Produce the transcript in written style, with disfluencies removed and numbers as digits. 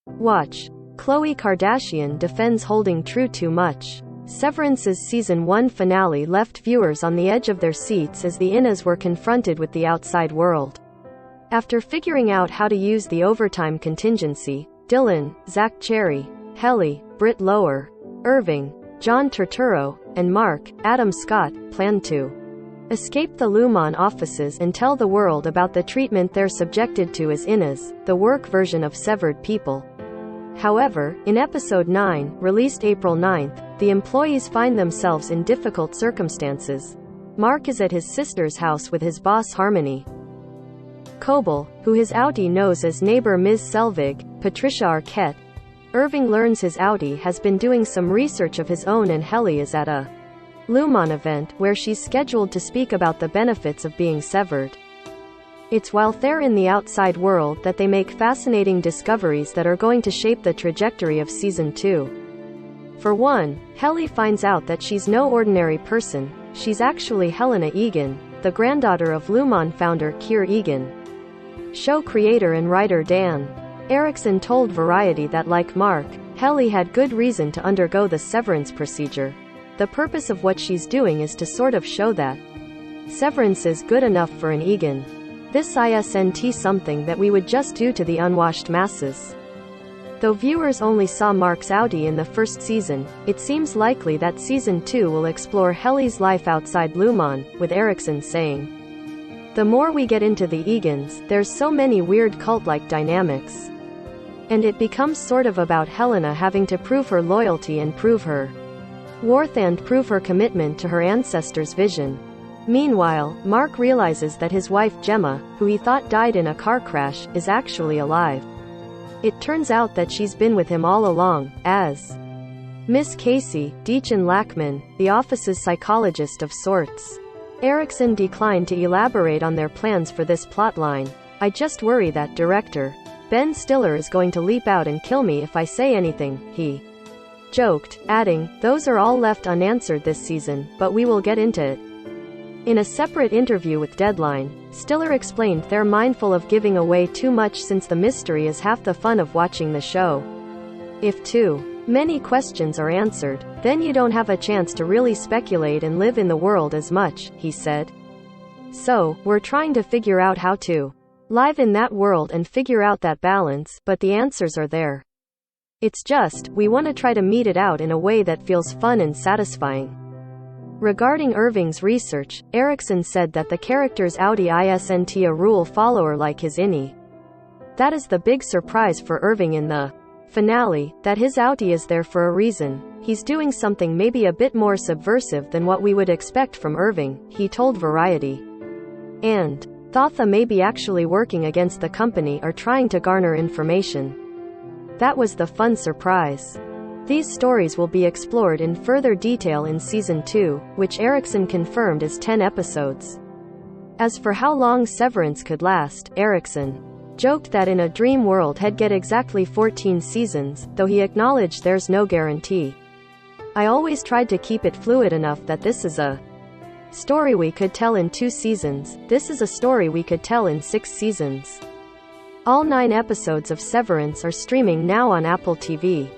Watch. Khloe Kardashian defends holding true too much. Severance's Season 1 finale left viewers on the edge of their seats as the Innas were confronted with the outside world. After figuring out how to use the overtime contingency, Dylan, Zach Cherry, Helly, Britt Lower, Irving, John Turturro, and Mark, Adam Scott, planned to escape the Lumon offices and tell the world about the treatment they're subjected to as Innas, the work version of severed people. However, in Episode 9, released April 9th, the employees find themselves in difficult circumstances. Mark is at his sister's house with his boss Harmony Coble, who his outie knows as neighbor Ms. Selvig, Patricia Arquette. Irving learns his outie has been doing some research of his own, and Helly is at a Lumon event where she's scheduled to speak about the benefits of being severed. It's while they're in the outside world that they make fascinating discoveries that are going to shape the trajectory of Season 2. For one, Helly finds out that she's no ordinary person. She's actually Helena Egan, the granddaughter of Lumon founder Keir Egan. Show creator and writer Dan Erickson told Variety that, like Mark, Helly had good reason to undergo the severance procedure. The purpose of what she's doing is to sort of show that severance is good enough for an Egan. This isn't something that we would just do to the unwashed masses. Though viewers only saw Mark's outie in the first season, it seems likely that Season 2 will explore Helly's life outside Lumon, with Erickson saying, "The more we get into the Egans, there's so many weird cult-like dynamics. And it becomes sort of about Helena having to prove her loyalty and prove her worth and prove her commitment to her ancestors' vision." Meanwhile, Mark realizes that his wife Gemma, who he thought died in a car crash, is actually alive. It turns out that she's been with him all along, as Miss Casey, Deacon Lackman, the office's psychologist of sorts. Erickson declined to elaborate on their plans for this plotline. "I just worry that director Ben Stiller is going to leap out and kill me if I say anything," he joked, adding, "Those are all left unanswered this season, but we will get into it." In a separate interview with Deadline, Stiller explained they're mindful of giving away too much since the mystery is half the fun of watching the show. "If too many questions are answered, then you don't have a chance to really speculate and live in the world as much," he said. "So, we're trying to figure out how to live in that world and figure out that balance, but the answers are there. It's just, we want to try to mete it out in a way that feels fun and satisfying." Regarding Irving's research, Erickson said that the character's outie isn't a rule follower like his innie. That is the big surprise for Irving in the finale, that his outie is there for a reason. He's doing something maybe a bit more subversive than what we would expect from Irving, he told Variety. And Thotha may be actually working against the company or trying to garner information. That was the fun surprise. These stories will be explored in further detail in Season 2, which Erickson confirmed is 10 episodes. As for how long Severance could last, Erickson joked that in a dream world he'd get exactly 14 seasons, though he acknowledged there's no guarantee. "I always tried to keep it fluid enough that this is a story we could tell in 2 seasons, this is a story we could tell in 6 seasons." All 9 episodes of Severance are streaming now on Apple TV.